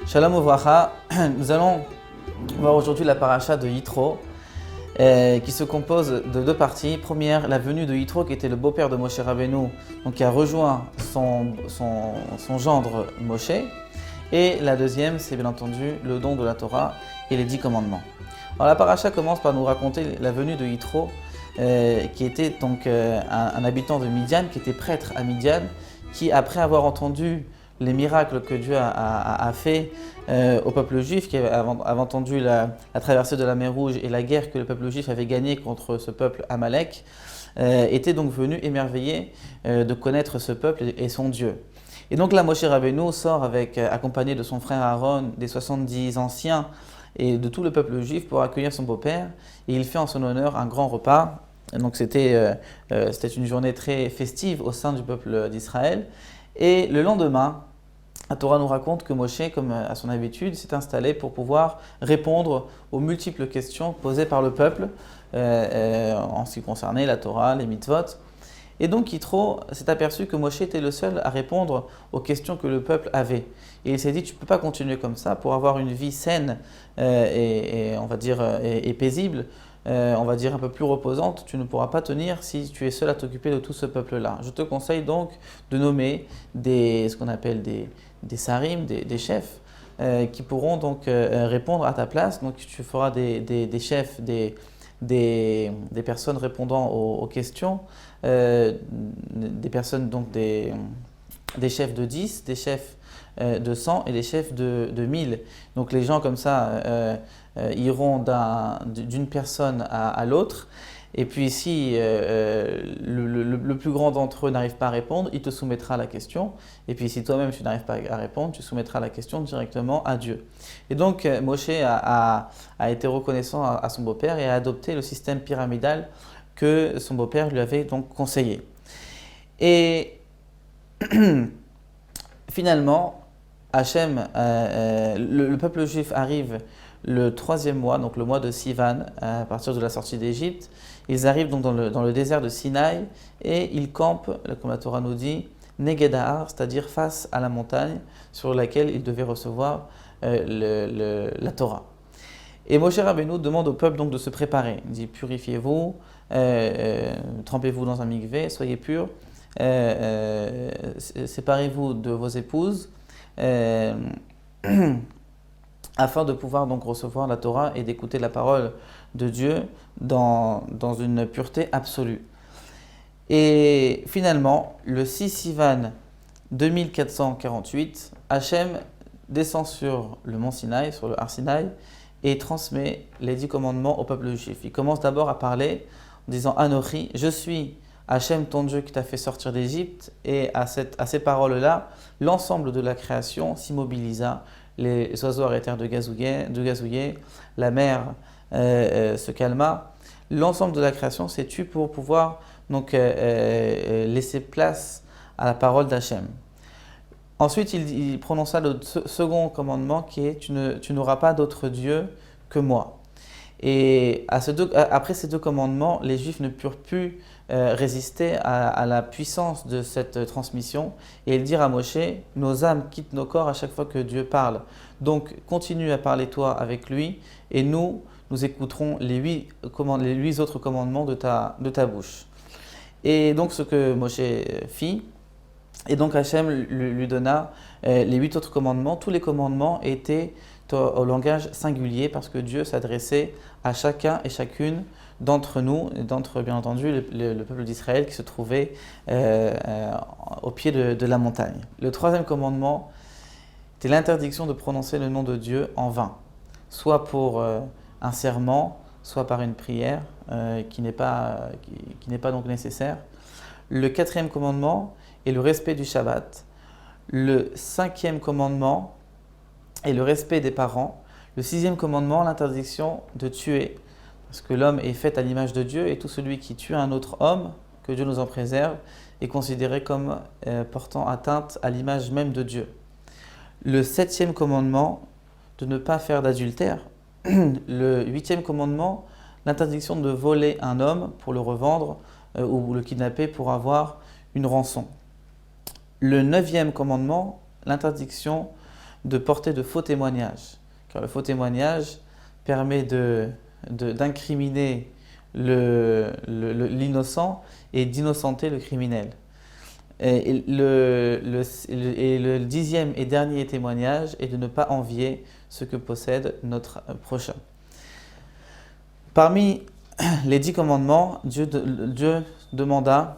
Shalom Uvracha, nous allons voir aujourd'hui la paracha de Yitro qui se compose de deux parties. Première, la venue de Yitro qui était le beau-père de Moshe Rabbeinu, donc qui a rejoint son gendre Moshe. Et la deuxième, c'est bien entendu le don de la Torah et les 10 commandements. Alors la paracha commence par nous raconter la venue de Yitro qui était donc un habitant de Midian, qui était prêtre à Midian, qui après avoir entendu les miracles que Dieu a fait au peuple juif, qui avait entendu la traversée de la mer Rouge et la guerre que le peuple juif avait gagnée contre ce peuple Amalek, était donc venu émerveillé de connaître ce peuple et son Dieu. Et donc là, Moshe Rabbeinu sort accompagné de son frère Aaron, des 70 anciens et de tout le peuple juif pour accueillir son beau-père. Et il fait en son honneur un grand repas. Donc c'était une journée très festive au sein du peuple d'Israël. Et le lendemain, la Torah nous raconte que Moshe, comme à son habitude, s'est installé pour pouvoir répondre aux multiples questions posées par le peuple en ce qui concernait la Torah, les mitzvot. Et donc Yitro s'est aperçu que Moshe était le seul à répondre aux questions que le peuple avait. Et il s'est dit, tu ne peux pas continuer comme ça pour avoir une vie saine on va dire, et paisible. On va dire un peu plus reposante, tu ne pourras pas tenir si tu es seul à t'occuper de tout ce peuple-là. Je te conseille donc de nommer ce qu'on appelle des sarim, des chefs, qui pourront donc répondre à ta place. Donc tu feras des chefs, des personnes répondant aux questions, des personnes donc des chefs de 10, des chefs de 100 et des chefs de 1000. Donc les gens comme ça iront d'une personne à l'autre. Et puis si le plus grand d'entre eux n'arrive pas à répondre, il te soumettra à la question. Et puis si toi-même tu n'arrives pas à répondre, tu soumettras la question directement à Dieu. Et donc Moshe a été reconnaissant à son beau-père et a adopté le système pyramidal que son beau-père lui avait donc conseillé. Et finalement, Hachem, le peuple juif arrive le 3e mois, donc le mois de Sivan, à partir de la sortie d'Égypte. Ils arrivent donc dans le désert de Sinaï et ils campent, comme la Torah nous dit, Neged Ha'ar, c'est-à-dire face à la montagne sur laquelle ils devaient recevoir la Torah. Et Moshe Rabbeinu demande au peuple donc de se préparer. Il dit, purifiez-vous, trempez-vous dans un mikvé, soyez purs, séparez-vous de vos épouses, afin de pouvoir donc recevoir la Torah et d'écouter la parole de Dieu dans une pureté absolue. Et finalement, le 6 Sivan 2448, Hachem descend sur le mont Sinaï, sur le Har Sinaï, et transmet les 10 commandements au peuple juif. Il commence d'abord à parler en disant « Anochi, je suis Hachem ton Dieu qui t'a fait sortir d'Égypte » et à ces paroles-là, l'ensemble de la création s'immobilisa. Les oiseaux arrêtèrent de gazouiller, la mer se calma. L'ensemble de la création s'est tu pour pouvoir donc laisser place à la parole d'Hachem. Ensuite, il prononça le second commandement qui est « Tu n'auras pas d'autre Dieu que moi ». Et après ces deux commandements, les Juifs ne purent plus résister à la puissance de cette transmission et ils dirent à Moshe, nos âmes quittent nos corps à chaque fois que Dieu parle. Donc continue à parler toi avec lui et nous écouterons les 8 autres commandements de ta bouche. Et donc ce que Moshe fit, et donc Hachem lui donna les 8 autres commandements. Tous les commandements étaient au langage singulier parce que Dieu s'adressait à chacun et chacune d'entre nous, et d'entre bien entendu le peuple d'Israël qui se trouvait au pied de la montagne. Le 3e commandement était l'interdiction de prononcer le nom de Dieu en vain, soit pour un serment, soit par une prière qui n'est pas donc nécessaire. Le 4e commandement est le respect du Shabbat. Le 5e commandement est le respect des parents. Le 6e commandement, l'interdiction de tuer. Parce que l'homme est fait à l'image de Dieu et tout celui qui tue un autre homme, que Dieu nous en préserve, est considéré comme portant atteinte à l'image même de Dieu. Le 7e commandement, de ne pas faire d'adultère. Le 8e commandement, l'interdiction de voler un homme pour le revendre ou le kidnapper pour avoir une rançon. Le 9e commandement, l'interdiction de porter de faux témoignages. Car le faux témoignage permet d'incriminer l'innocent et d'innocenter le criminel. Et le dixième et dernier témoignage est de ne pas envier ce que possède notre prochain. Parmi les 10 commandements, Dieu donna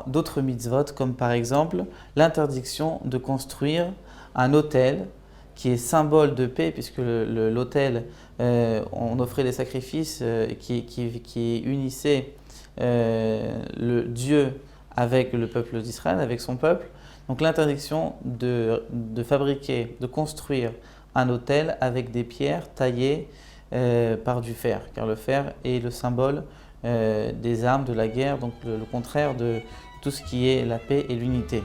d'autres mitzvot, comme par exemple l'interdiction de construire un autel qui est symbole de paix, puisque l'autel, on offrait des sacrifices qui unissaient le Dieu avec le peuple d'Israël, avec son peuple. Donc l'interdiction de fabriquer, de construire un autel avec des pierres taillées par du fer, car le fer est le symbole des armes de la guerre, donc le contraire de tout ce qui est la paix et l'unité.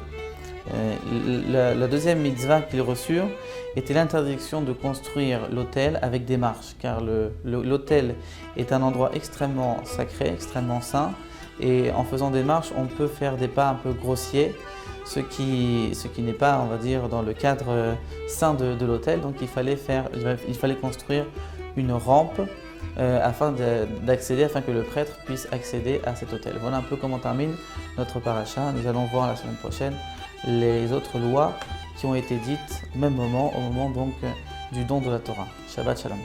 La deuxième mitzvah qu'ils reçurent était l'interdiction de construire l'autel avec des marches, car l'autel est un endroit extrêmement sacré, extrêmement saint, et en faisant des marches, on peut faire des pas un peu grossiers, ce qui n'est pas, on va dire, dans le cadre saint de l'autel. Donc il fallait construire une rampe afin que le prêtre puisse accéder à cet autel. Voilà un peu comment termine notre paracha. Nous allons voir la semaine prochaine les autres lois qui ont été dites au même moment, au moment donc du don de la Torah. Shabbat Shalom.